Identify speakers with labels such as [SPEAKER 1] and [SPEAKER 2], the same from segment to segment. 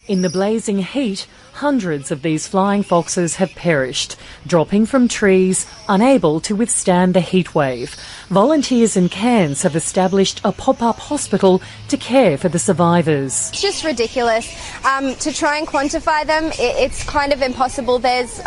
[SPEAKER 1] In the blazing heat, hundreds of these flying foxes have perished, dropping from trees, unable to withstand the heat wave. Volunteers in Cairns have established a pop-up hospital to care for the survivors.
[SPEAKER 2] It's just ridiculous. To try and quantify them, it's kind of impossible. There's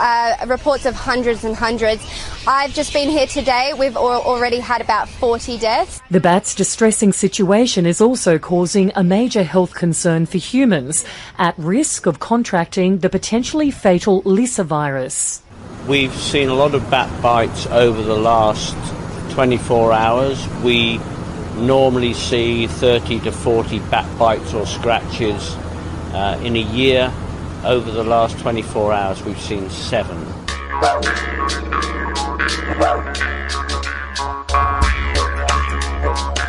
[SPEAKER 2] reports of hundreds and hundreds. I've just been here today. We've already had about 40 deaths.
[SPEAKER 1] The bats' distressing situation is also causing a major health concern for humans at risk of contracting the potentially fatal Lissa virus.
[SPEAKER 3] We've seen a lot of bat bites over the last 24 hours. We normally see 30 to 40 bat bites or scratches in a year. Over the last 24 hours, we've seen 7.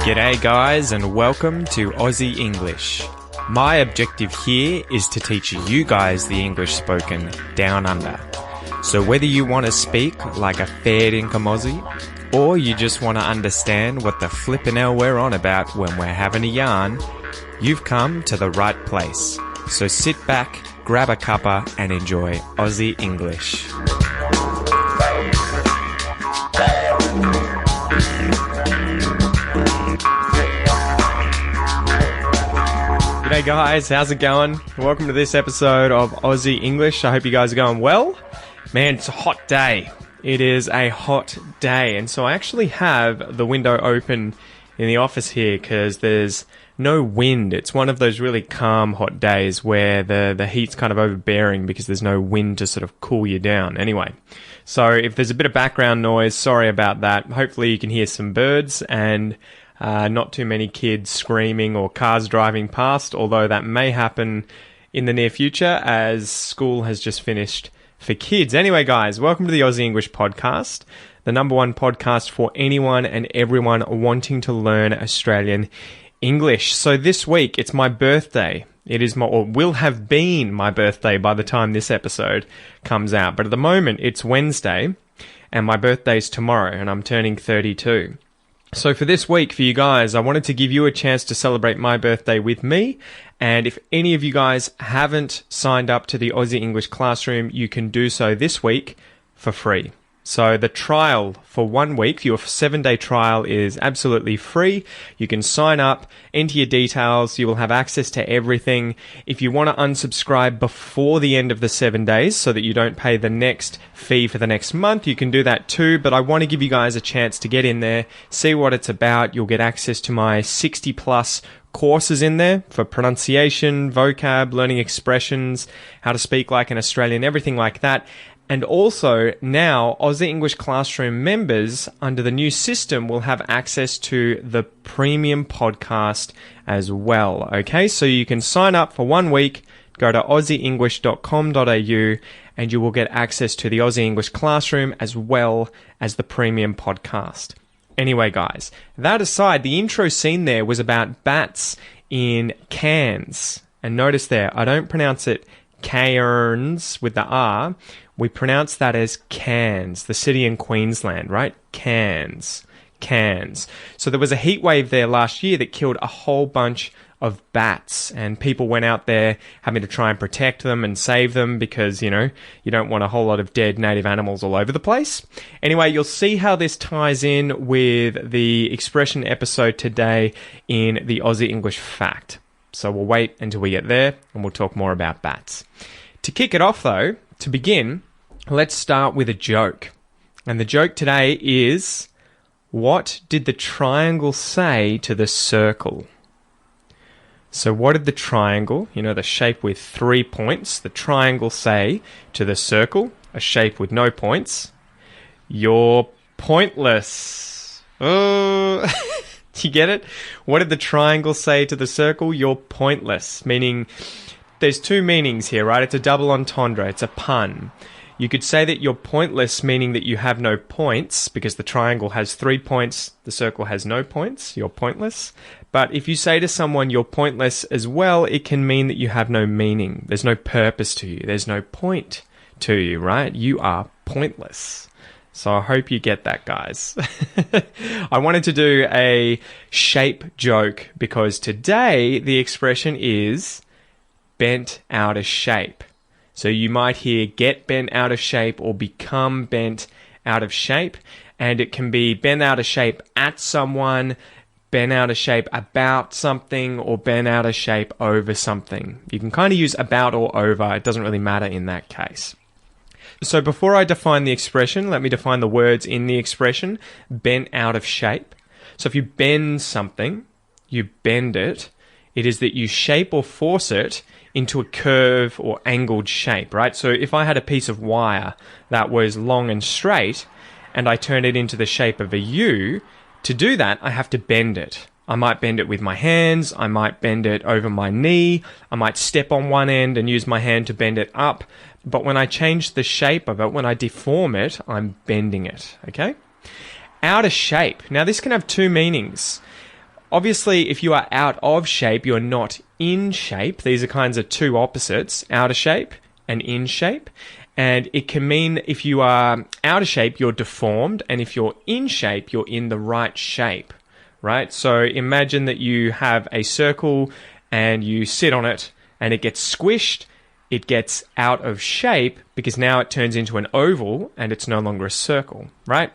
[SPEAKER 4] G'day guys, and welcome to Aussie English. My objective here is to teach you guys the English spoken down under. So whether you want to speak like a fair dinkum Aussie, or you just want to understand what the flippin' hell we're on about when we're having a yarn, you've come to the right place. So sit back, grab a cuppa and enjoy Aussie English. G'day guys, how's it going? Welcome to this episode of Aussie English. I hope you guys are going well. Man, it's a hot day. It is a hot day, and so I actually have the window open in the office here because there's no wind. It's one of those really calm hot days where the heat's kind of overbearing because there's no wind to sort of cool you down. Anyway, so if there's a bit of background noise, sorry about that. Hopefully you can hear some birds and not too many kids screaming or cars driving past, although that may happen in the near future as school has just finished for kids. Anyway, guys, welcome to the Aussie English Podcast, the number one podcast for anyone and everyone wanting to learn Australian English. So this week, it's my birthday. It is or will have been my birthday by the time this episode comes out. But at the moment, it's Wednesday, and my birthday's tomorrow, and I'm turning 32. So for this week, for you guys, I wanted to give you a chance to celebrate my birthday with me. And if any of you guys haven't signed up to the Aussie English Classroom, you can do so this week for free. So the trial for 1 week, your 7-day trial is absolutely free. You can sign up, enter your details. You will have access to everything. If you want to unsubscribe before the end of the 7 days so that you don't pay the next fee for the next month, you can do that too. But I want to give you guys a chance to get in there, see what it's about. You'll get access to my 60 plus courses in there for pronunciation, vocab, learning expressions, how to speak like an Australian, everything like that. And also, now, Aussie English Classroom members, under the new system, will have access to the premium podcast as well. Okay, so you can sign up for 1 week, go to aussieenglish.com.au, and you will get access to the Aussie English Classroom as well as the premium podcast. Anyway, guys, that aside, the intro scene there was about bats in Cairns. And notice there, I don't pronounce it Cairns with the R. We pronounce that as Cairns, the city in Queensland, right? Cairns. So there was a heat wave there last year that killed a whole bunch of bats, and people went out there having to try and protect them and save them because, you know, you don't want a whole lot of dead native animals all over the place. Anyway, you'll see how this ties in with the expression episode today in the Aussie English Fact. So we'll wait until we get there and we'll talk more about bats. To kick it off though, to begin, let's start with a joke. And the joke today is, what did the triangle say to the circle? So what did the triangle, you know, the shape with 3 points, the triangle say to the circle, a shape with no points? You're pointless. Oh, do you get it? What did the triangle say to the circle? You're pointless, meaning there's two meanings here, right? It's a double entendre. It's a pun. You could say that you're pointless, meaning that you have no points, because the triangle has 3 points, the circle has no points. You're pointless. But if you say to someone you're pointless as well, it can mean that you have no meaning. There's no purpose to you. There's no point to you, right? You are pointless. So I hope you get that, guys. I wanted to do a shape joke because today the expression is bent out of shape. So you might hear get bent out of shape or become bent out of shape. And it can be bent out of shape at someone, bent out of shape about something, or bent out of shape over something. You can kind of use about or over. It doesn't really matter in that case. So before I define the expression, let me define the words in the expression, bent out of shape. So if you bend something, you bend it, it is that you shape or force it into a curve or angled shape, right? So if I had a piece of wire that was long and straight, and I turn it into the shape of a U, to do that, I have to bend it. I might bend it with my hands, I might bend it over my knee, I might step on one end and use my hand to bend it up. But when I change the shape of it, when I deform it, I'm bending it, okay? Out of shape. Now, this can have two meanings. Obviously, if you are out of shape, you're not in shape. These are kinds of two opposites, out of shape and in shape. And it can mean if you are out of shape, you're deformed. And if you're in shape, you're in the right shape, right? So imagine that you have a circle and you sit on it and it gets squished. It gets out of shape because now it turns into an oval and it's no longer a circle, right?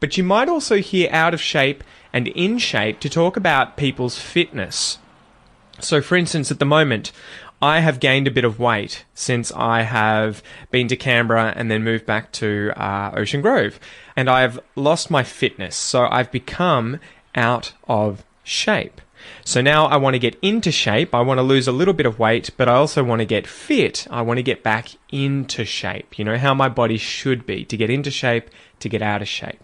[SPEAKER 4] But you might also hear out of shape and in shape to talk about people's fitness. So for instance, at the moment, I have gained a bit of weight since I have been to Canberra and then moved back to Ocean Grove. And I've lost my fitness, so I've become out of shape. So now I want to get into shape, I want to lose a little bit of weight, but I also want to get fit. I want to get back into shape, you know, how my body should be, to get into shape, to get out of shape.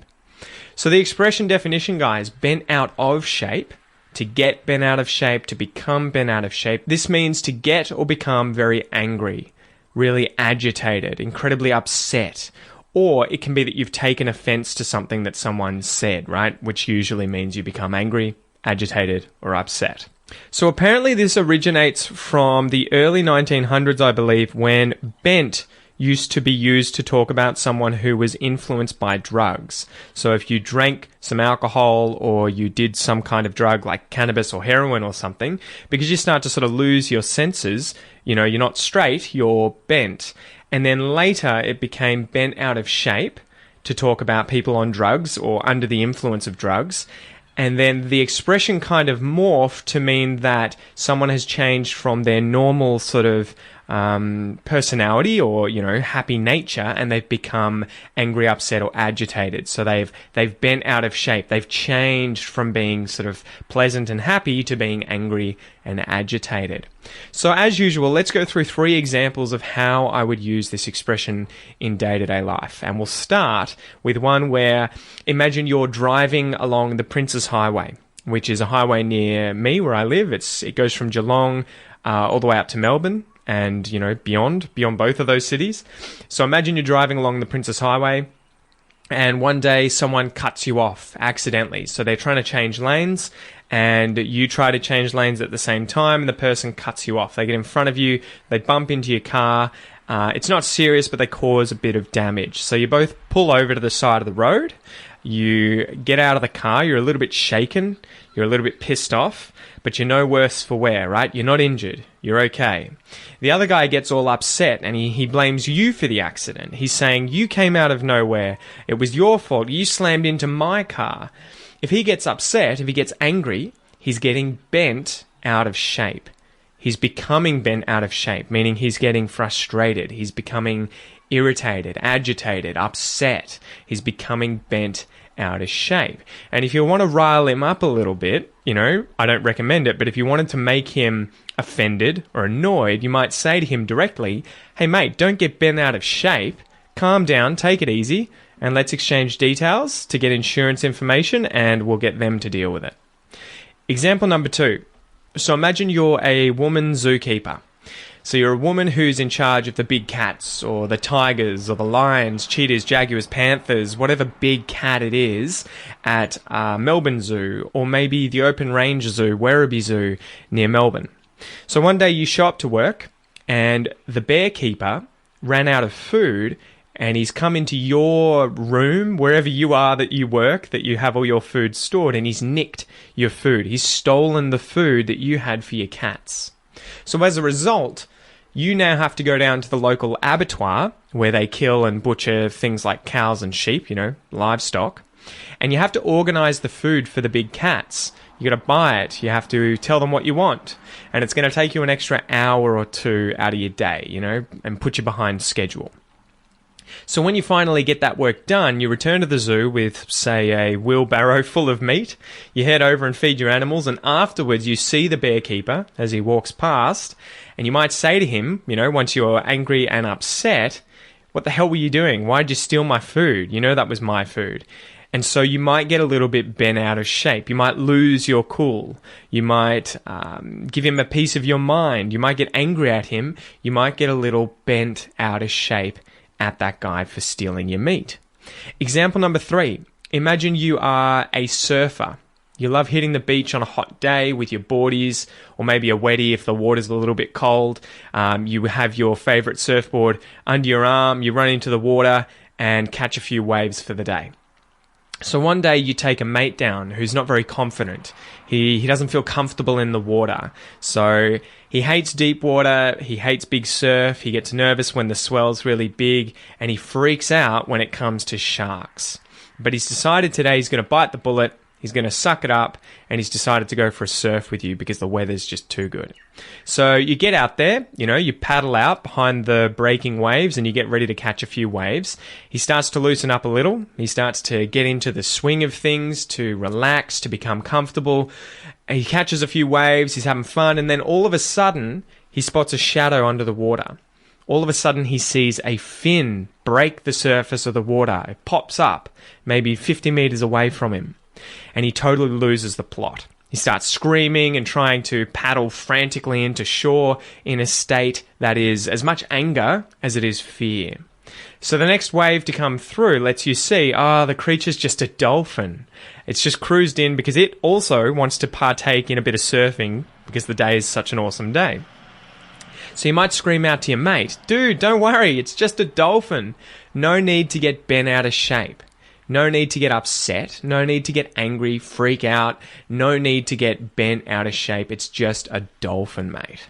[SPEAKER 4] So the expression definition, guys, bent out of shape, to get bent out of shape, to become bent out of shape. This means to get or become very angry, really agitated, incredibly upset. Or it can be that you've taken offense to something that someone said, right? Which usually means you become angry, agitated, or upset. So apparently this originates from the early 1900s, I believe, when bent used to be used to talk about someone who was influenced by drugs. So if you drank some alcohol or you did some kind of drug like cannabis or heroin or something, because you start to sort of lose your senses, you know, you're not straight, you're bent. And then later it became bent out of shape to talk about people on drugs or under the influence of drugs. And then the expression kind of morphed to mean that someone has changed from their normal sort of personality or, you know, happy nature, and they've become angry, upset, or agitated. So they've bent out of shape. They've changed from being sort of pleasant and happy to being angry and agitated. So as usual, let's go through 3 examples of how I would use this expression in day-to-day life. And we'll start with one where, imagine you're driving along the Princes Highway, which is a highway near me where I live. It goes from Geelong all the way up to Melbourne, and, you know, beyond both of those cities. So imagine you're driving along the Princes Highway, and one day someone cuts you off accidentally. So they're trying to change lanes, and you try to change lanes at the same time, and the person cuts you off. They get in front of you, they bump into your car. It's not serious, but they cause a bit of damage. So you both pull over to the side of the road. You get out of the car, you're a little bit shaken, you're a little bit pissed off, but you're no worse for wear, right? You're not injured, you're okay. The other guy gets all upset and he blames you for the accident. He's saying, you came out of nowhere, it was your fault, you slammed into my car. If he gets upset, if he gets angry, he's getting bent out of shape. He's becoming bent out of shape, meaning he's getting frustrated, he's becoming irritated, agitated, upset. He's becoming bent out of shape. And if you want to rile him up a little bit, you know, I don't recommend it, but if you wanted to make him offended or annoyed, you might say to him directly, hey mate, don't get bent out of shape. Calm down, take it easy, and let's exchange details to get insurance information, and we'll get them to deal with it. Example number 2. So imagine you're a woman zookeeper. So you're a woman who's in charge of the big cats or the tigers or the lions, cheetahs, jaguars, panthers, whatever big cat it is at Melbourne Zoo, or maybe the Open Range Zoo, Werribee Zoo near Melbourne. So one day you show up to work and the bear keeper ran out of food, and he's come into your room, wherever you are that you work, that you have all your food stored, and he's nicked your food. He's stolen the food that you had for your cats. So as a result, you now have to go down to the local abattoir where they kill and butcher things like cows and sheep, livestock. And you have to organize the food for the big cats. You got to buy it. You have to tell them what you want. And it's going to take you an extra hour or two out of your day, and put you behind schedule. So when you finally get that work done, you return to the zoo with, say, a wheelbarrow full of meat. You head over and feed your animals, and afterwards you see the bear keeper as he walks past, and you might say to him, once you're angry and upset, "What the hell were you doing? Why did you steal my food? That was my food." And so you might get a little bit bent out of shape. You might lose your cool. You might give him a piece of your mind. You might get angry at him. You might get a little bent out of shape at that guy for stealing your meat. Example number 3. Imagine you are a surfer. You love hitting the beach on a hot day with your boardies, or maybe a wettie if the water's a little bit cold. You have your favorite surfboard under your arm. You run into the water and catch a few waves for the day. So one day you take a mate down who's not very confident. He doesn't feel comfortable in the water. So he hates deep water, he hates big surf, he gets nervous when the swell's really big, and he freaks out when it comes to sharks. But he's decided today he's going to bite the bullet, he's going to suck it up, and he's decided to go for a surf with you because the weather's just too good. So you get out there, you paddle out behind the breaking waves and you get ready to catch a few waves. He starts to loosen up a little. He starts to get into the swing of things, to relax, to become comfortable. He catches a few waves, he's having fun, and then all of a sudden, he spots a shadow under the water. All of a sudden, he sees a fin break the surface of the water. It pops up, maybe 50 meters away from him. And he totally loses the plot. He starts screaming and trying to paddle frantically into shore in a state that is as much anger as it is fear. So the next wave to come through lets you see, the creature's just a dolphin. It's just cruised in because it also wants to partake in a bit of surfing because the day is such an awesome day. So you might scream out to your mate, "Dude, don't worry, it's just a dolphin." No need to get bent out of shape. No need to get upset. No need to get angry, freak out. No need to get bent out of shape. It's just a dolphin, mate.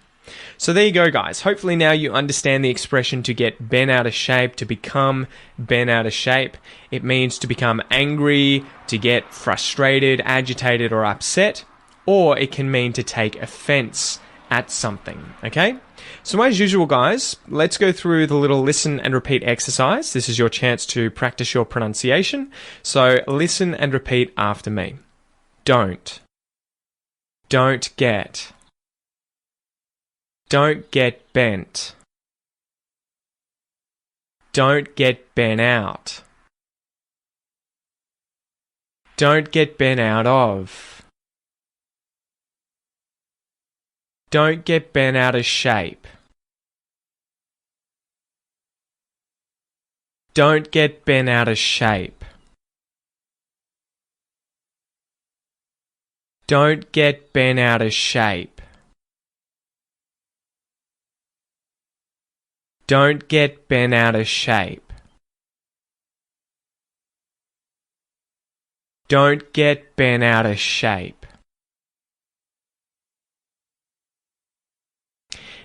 [SPEAKER 4] So there you go, guys. Hopefully now you understand the expression to get bent out of shape, to become bent out of shape. It means to become angry, to get frustrated, agitated, or upset. Or it can mean to take offense at something, okay? So as usual, guys, let's go through the little listen and repeat exercise. This is your chance to practice your pronunciation. So listen and repeat after me. Don't. Don't get. Don't get bent. Don't get bent out. Don't get bent out of. Don't get bent out of shape. Don't get bent out of shape. Don't get bent out of shape. Don't get bent out of shape. Don't get bent out of shape.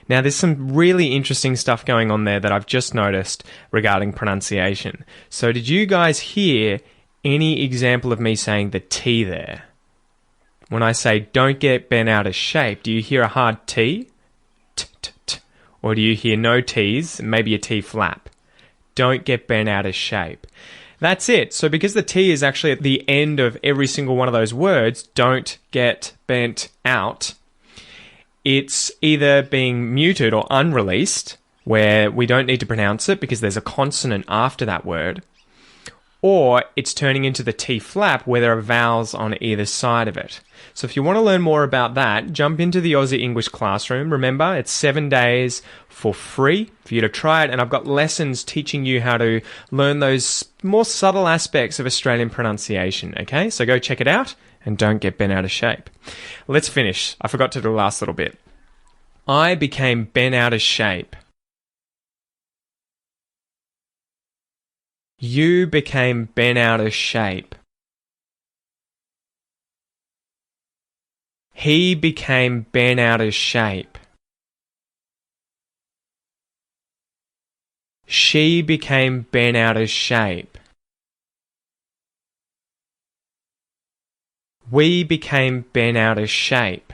[SPEAKER 4] Now, there's some really interesting stuff going on there that I've just noticed regarding pronunciation. So did you guys hear any example of me saying the T there? When I say don't get bent out of shape, do you hear a hard T? T, t, t. Or do you hear no T's, maybe a T flap? Don't get bent out of shape. That's it. So because the T is actually at the end of every single one of those words, don't get bent out, it's either being muted or unreleased, where we don't need to pronounce it because there's a consonant after that word, or it's turning into the T flap where there are vowels on either side of it. So if you want to learn more about that, jump into the Aussie English classroom. Remember, it's 7 days for free for you to try it, and I've got lessons teaching you how to learn those more subtle aspects of Australian pronunciation, okay? So go check it out. And don't get bent out of shape. Let's finish. I forgot to do the last little bit. I became bent out of shape. You became bent out of shape. He became bent out of shape. She became bent out of shape. We became bent out of shape.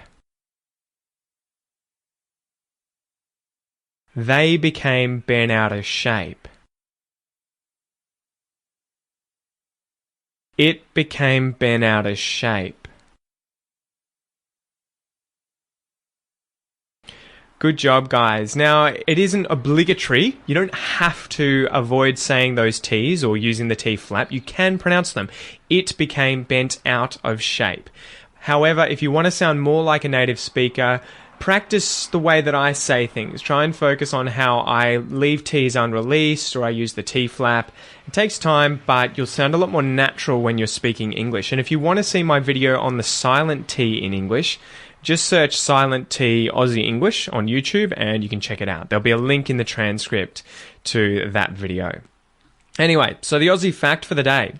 [SPEAKER 4] They became bent out of shape. It became bent out of shape. Good job, guys. Now, it isn't obligatory. You don't have to avoid saying those T's or using the T flap. You can pronounce them. It became bent out of shape. However, if you want to sound more like a native speaker, practice the way that I say things. Try and focus on how I leave T's unreleased or I use the T flap. It takes time, but you'll sound a lot more natural when you're speaking English. And if you want to see my video on the silent T in English, just search Silent T Aussie English on YouTube and you can check it out. There'll be a link in the transcript to that video. Anyway, so the Aussie fact for the day.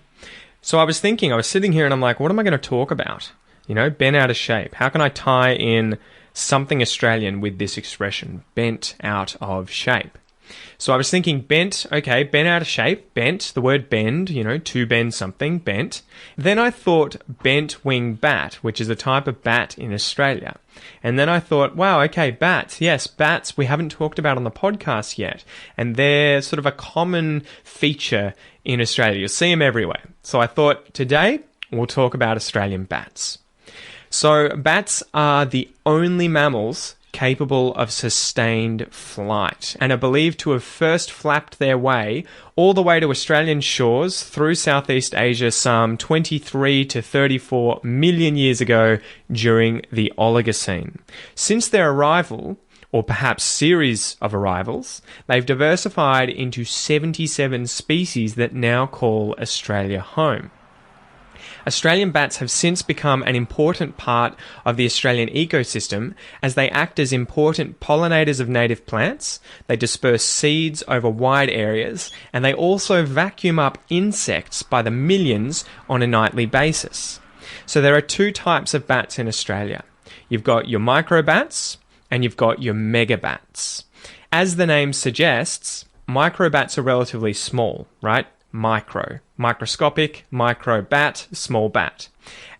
[SPEAKER 4] So I was sitting here and I'm like, what am I going to talk about? You know, bent out of shape. How can I tie in something Australian with this expression, bent out of shape? So I was thinking bent, okay, bent out of shape, bent, the word bend, you know, to bend something, bent. Then I thought bent wing bat, which is a type of bat in Australia. And then I thought, wow, okay, bats. Yes, bats we haven't talked about on the podcast yet. And they're sort of a common feature in Australia. You'll see them everywhere. So I thought today we'll talk about Australian bats. So bats are the only mammals capable of sustained flight and are believed to have first flapped their way all the way to Australian shores through Southeast Asia some 23 to 34 million years ago during the Oligocene. Since their arrival, or perhaps series of arrivals, they've diversified into 77 species that now call Australia home. Australian bats have since become an important part of the Australian ecosystem as they act as important pollinators of native plants, they disperse seeds over wide areas, and they also vacuum up insects by the millions on a nightly basis. So there are two types of bats in Australia. You've got your microbats and you've got your megabats. As the name suggests, microbats are relatively small, right? Microscopic, microbat, small bat.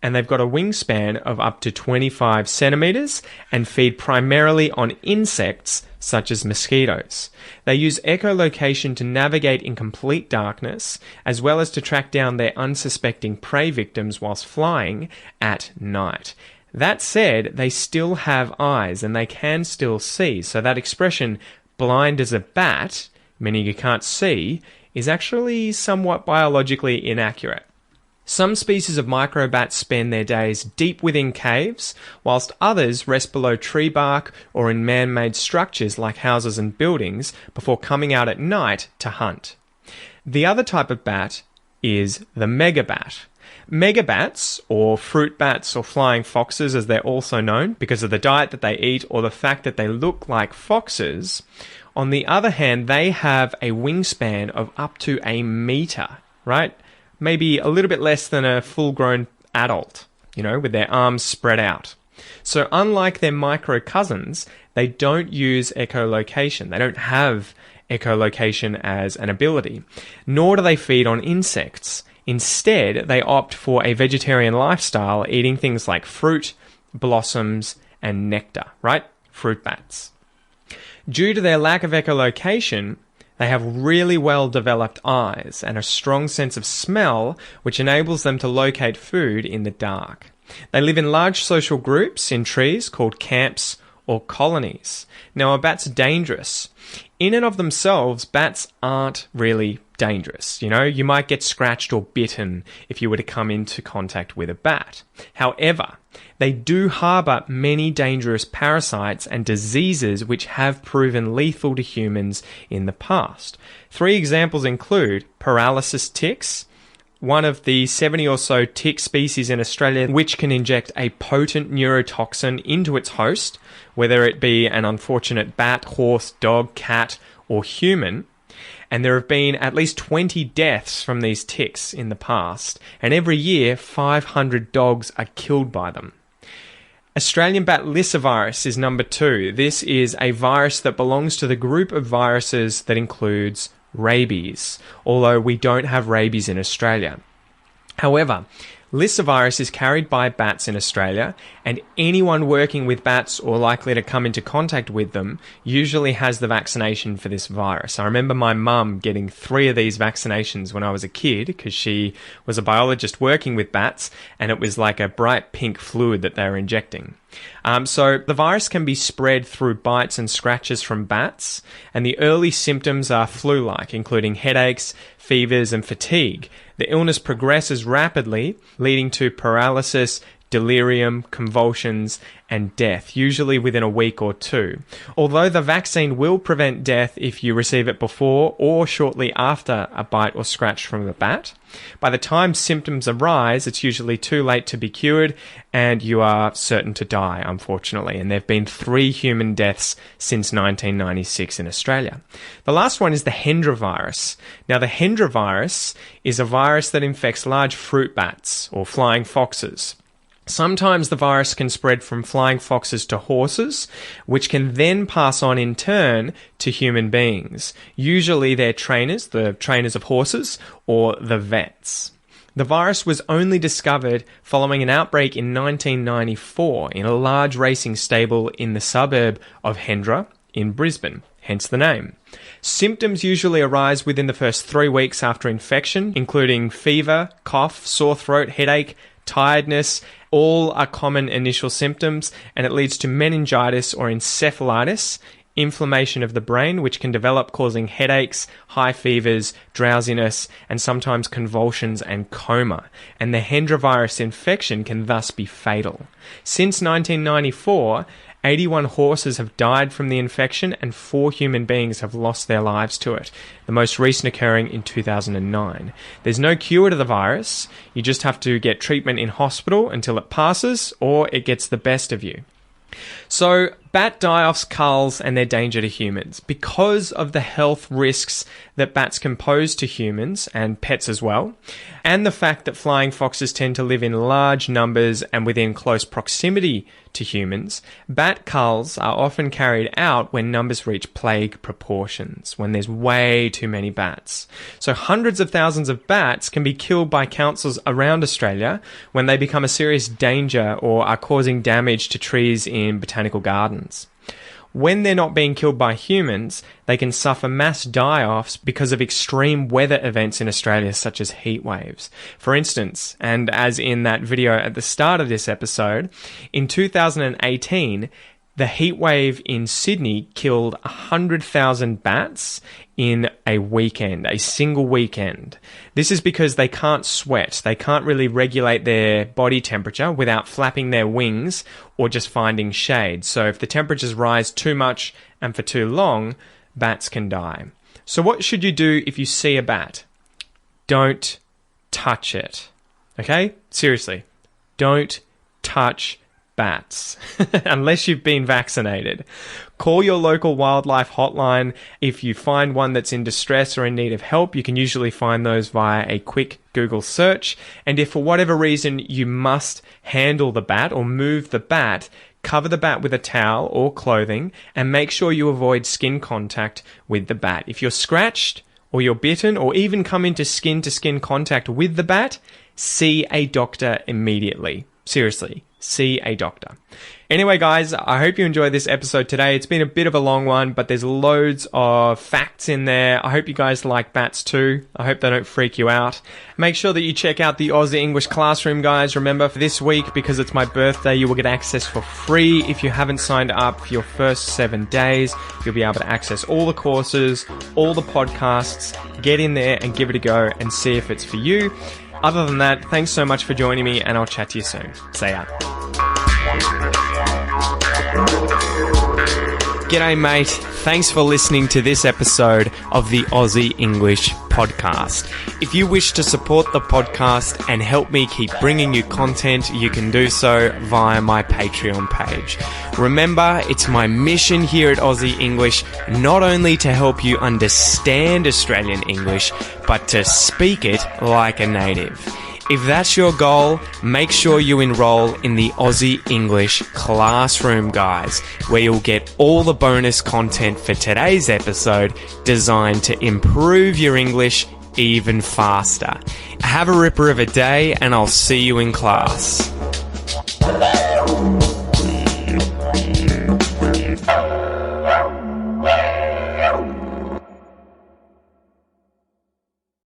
[SPEAKER 4] And they've got a wingspan of up to 25 centimeters and feed primarily on insects such as mosquitoes. They use echolocation to navigate in complete darkness, as well as to track down their unsuspecting prey victims whilst flying at night. That said, they still have eyes and they can still see. So that expression, blind as a bat, meaning you can't see, is actually somewhat biologically inaccurate. Some species of microbats spend their days deep within caves, whilst others rest below tree bark or in man-made structures like houses and buildings before coming out at night to hunt. The other type of bat is the megabat. Megabats, or fruit bats or flying foxes as they're also known because of the diet that they eat or the fact that they look like foxes, on the other hand, they have a wingspan of up to a meter, right? Maybe a little bit less than a full-grown adult, you know, with their arms spread out. So unlike their micro cousins, they don't use echolocation. They don't have echolocation as an ability, nor do they feed on insects. Instead, they opt for a vegetarian lifestyle, eating things like fruit, blossoms, and nectar, right? Fruit bats. Due to their lack of echolocation, they have really well-developed eyes and a strong sense of smell, which enables them to locate food in the dark. They live in large social groups in trees called camps or colonies. Now, are bats dangerous? In and of themselves, bats aren't really dangerous. You know, you might get scratched or bitten if you were to come into contact with a bat. However, they do harbour many dangerous parasites and diseases which have proven lethal to humans in the past. 3 examples include paralysis ticks, one of the 70 or so tick species in Australia which can inject a potent neurotoxin into its host, whether it be an unfortunate bat, horse, dog, cat, or human. And there have been at least 20 deaths from these ticks in the past, and every year 500 dogs are killed by them. Australian bat lyssavirus is number 2. This is a virus that belongs to the group of viruses that includes rabies, although we don't have rabies in Australia. However, Lissa virus is carried by bats in Australia, and anyone working with bats or likely to come into contact with them usually has the vaccination for this virus. I remember my mum getting 3 of these vaccinations when I was a kid because she was a biologist working with bats, and it was like a bright pink fluid that they were injecting. So the virus can be spread through bites and scratches from bats, and the early symptoms are flu-like, including headaches, fevers, and fatigue. The illness progresses rapidly, leading to paralysis, delirium, convulsions, and death, usually within a week or 2. Although the vaccine will prevent death if you receive it before or shortly after a bite or scratch from a bat, by the time symptoms arise, it's usually too late to be cured and you are certain to die, unfortunately. And there have been 3 human deaths since 1996 in Australia. The last one is the Hendra virus. Now, the Hendra virus is a virus that infects large fruit bats or flying foxes. Sometimes the virus can spread from flying foxes to horses, which can then pass on in turn to human beings. Usually they're trainers, the trainers of horses, or the vets. The virus was only discovered following an outbreak in 1994 in a large racing stable in the suburb of Hendra in Brisbane, hence the name. Symptoms usually arise within the first 3 weeks after infection, including fever, cough, sore throat, headache, tiredness. All are common initial symptoms, and it leads to meningitis or encephalitis, inflammation of the brain, which can develop causing headaches, high fevers, drowsiness, and sometimes convulsions and coma. And the Hendra virus infection can thus be fatal. Since 1994, 81 horses have died from the infection and 4 human beings have lost their lives to it, the most recent occurring in 2009. There's no cure to the virus. You just have to get treatment in hospital until it passes or it gets the best of you. So, bat die-offs, culls, and their danger to humans. Because of the health risks that bats can pose to humans and pets as well, and the fact that flying foxes tend to live in large numbers and within close proximity to humans, bat culls are often carried out when numbers reach plague proportions, when there's way too many bats. So hundreds of thousands of bats can be killed by councils around Australia when they become a serious danger or are causing damage to trees in botanical gardens. When they're not being killed by humans, they can suffer mass die-offs because of extreme weather events in Australia, such as heat waves. For instance, and as in that video at the start of this episode, in 2018, the heat wave in Sydney killed 100,000 bats in a weekend, a single weekend. This is because they can't sweat. They can't really regulate their body temperature without flapping their wings or just finding shade. So if the temperatures rise too much and for too long, bats can die. So what should you do if you see a bat? Don't touch it. Okay? Seriously. Don't touch bats unless you've been vaccinated. Call your local wildlife hotline. If you find one that's in distress or in need of help, you can usually find those via a quick Google search. And if for whatever reason you must handle the bat or move the bat, cover the bat with a towel or clothing and make sure you avoid skin contact with the bat. If you're scratched or you're bitten or even come into skin-to-skin contact with the bat, see a doctor immediately. Seriously. See a doctor. Anyway, guys, I hope you enjoyed this episode today. It's been a bit of a long one, but there's loads of facts in there. I hope you guys like bats too. I hope they don't freak you out. Make sure that you check out the Aussie English Classroom, guys. Remember, for this week, because it's my birthday, you will get access for free. If you haven't signed up for your first 7 days, you'll be able to access all the courses, all the podcasts. Get in there and give it a go and see if it's for you. Other than that, thanks so much for joining me, and I'll chat to you soon. See ya. G'day, mate. Thanks for listening to this episode of the Aussie English Podcast. If you wish to support the podcast and help me keep bringing you content, you can do so via my Patreon page. Remember, it's my mission here at Aussie English not only to help you understand Australian English, but to speak it like a native. If that's your goal, make sure you enroll in the Aussie English Classroom, guys, where you'll get all the bonus content for today's episode designed to improve your English even faster. Have a ripper of a day, and I'll see you in class.